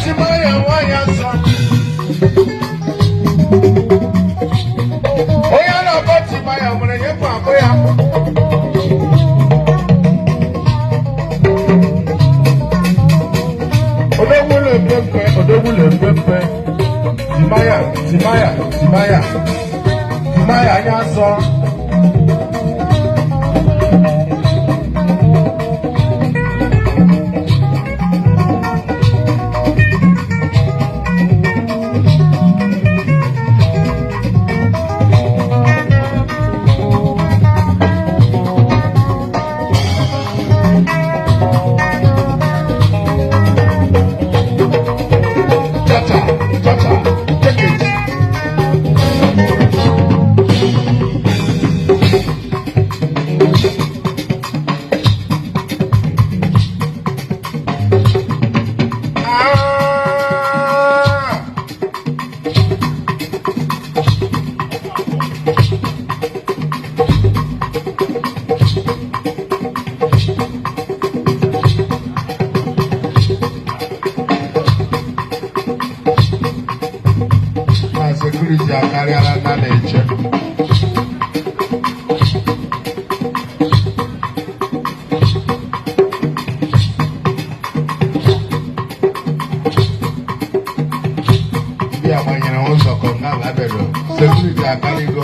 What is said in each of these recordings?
Timaya wanya sa. Oya na ba Timaya mune ye pa boya. Odowule pepe. Timaya anya so. Security carry around that nature. Yeah, man, you know, also come now, I better. Security carry go.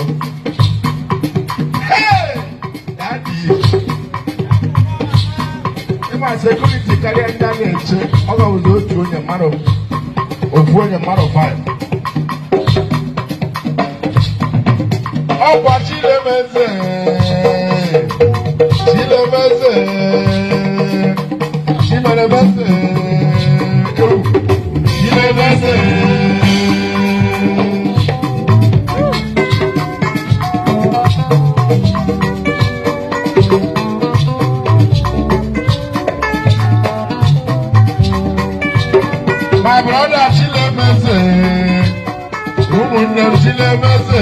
Hey, daddy. If my security carry around that nature, all I was doing a matter of 5. Ọ̀pọ̀ Chilemeze. My brother Chilemeze, ụmụnne m Chilemeze.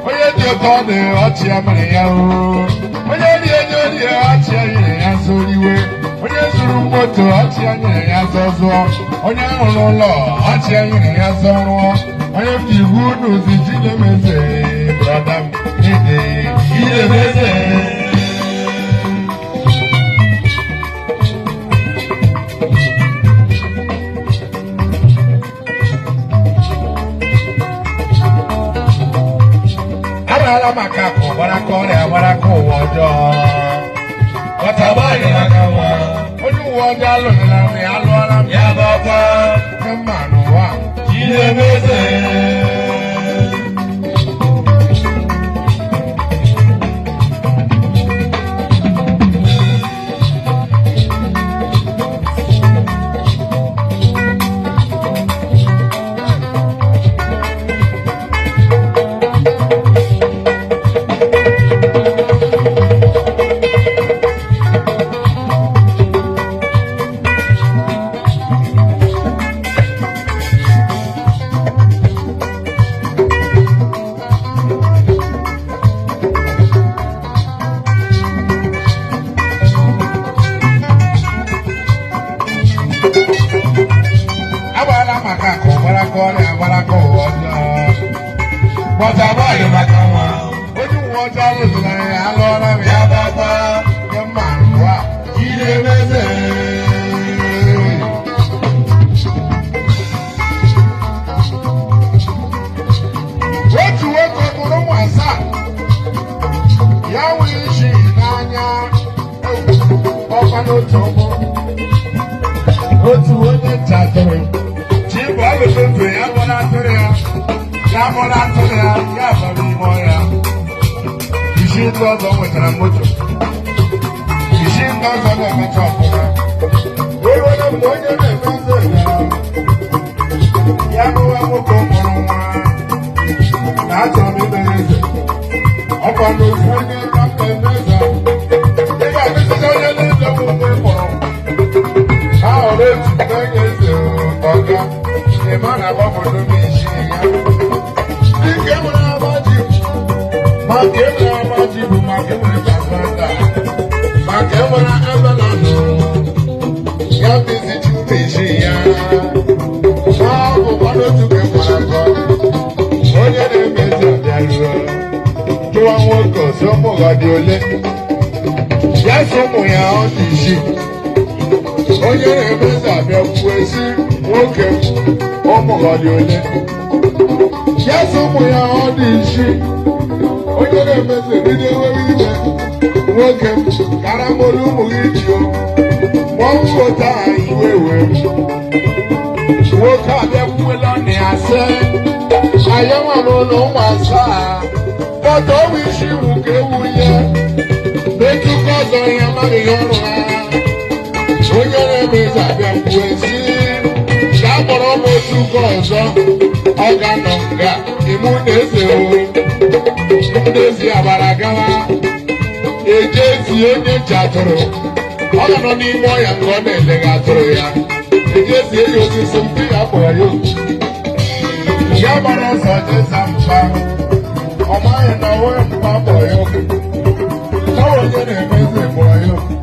Onye dị ụtọ dị ọchị amara ya o. Onye dị enyo ọchị anyere ya zoriwe. Onye zuru moto ọchị anyere ya zọzụọ. Onye hụrụ ụlọ ọchị anyere ya zọrụọ. Onye dị iwu n'ozi Chilemeze, brọda m ede Chilemeze. Ala makapo barako wojo watabani makawa oju woja lo na mi alo ala mi ababa kemanu wa Chilemeze barako wojo watabani makawa oju woja lo na alo ala mi ababa kemanu wa Chilemeze otu weko kuru mwasa ya wishi n'anya ọkwa n'otu ọgbọ otu onye ntakịrị Chibu alụsọtụ ya bọla atụrụ ya ya bara ime ọhịa isi ndị ọzọ nwetara moto isi ndị ọzọ na-emecha ọfụma onye mgbe onye na-emezo ya bụwa nwoke mụrụ nwa na achọrọ m imere eze ọkwa na ofu onye kapa emeza ị ga-akụziga onye na-eze bụ mgbe ị mụrụ ha hụrụ etu onye eze ọga ịma na agbapụrụ n'isi ya nke nwere agbaji ma nke nwere agbaji bụ maka enwere kasanda ma nke nwere ebe na ọgọdị ole ya so ụmụ ya ọ dị isi onye na-emezi abịa kwuo si nwoke ụmụ ọgọdị ole ya so ụmụ ya ọ dị isi onye na-emezi ebido enweghị iwe nwoke karamolu ụmụ gị ji o mọ̀nkóta ìwé wẹ̀. Wo ká bẹ wúwo lọ́nà àṣẹ. Àyẹ̀wò ló ń wá sá. Bọ́tọ̀ wí sí wùké wúyẹ. Lójú kọ́sọ̀ yẹn má lè yọrùn rárá. Onye rẹ̀ sàbẹ̀ wúwo sí. Dábọ̀rọ̀ mo tún kọ̀ọ̀sọ́. Ọ̀gá nọ̀ǹgà ìmúdèsè o. Ìmúdèsè àbàràgàwá. Èjé sì onye jàdùrù. Ọ nọ n'ime ọya nke ọ na-elega atụrụ ya eji esi eyi osisi mpi ya kpọrọ ya okwu ya gbara ọsọ jeza mpa ọ maghị na onwe mpa kpọrọ ya okwu ọ onye na-emezi kpọrọ ya okwu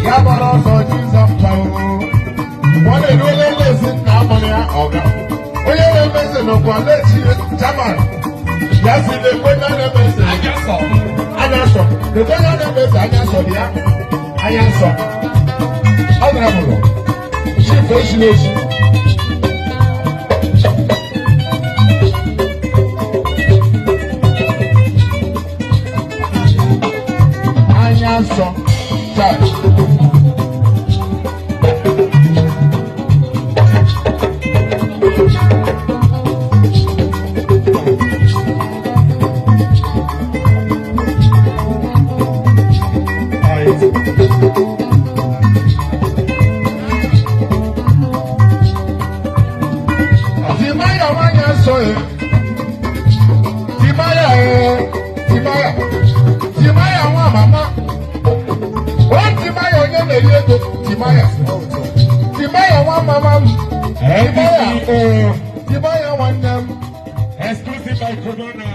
ya gbara ọsọ jeza mpa ọ na-eru onye na-esi nna amụrụ ya ọga onye na-emezi n'ụkwa lechi jaman ya si na-ekwe na na-emezi anya sọ ekwe na na-emezi anya sọ dị ya anya nsọ ọ gara mụrụ chifu echiri echi anya nsọ taa Timaya nwa mama o Timaya onye na-eri ego Timaya nwa mama m Timaya nwanne m exclusive by Corona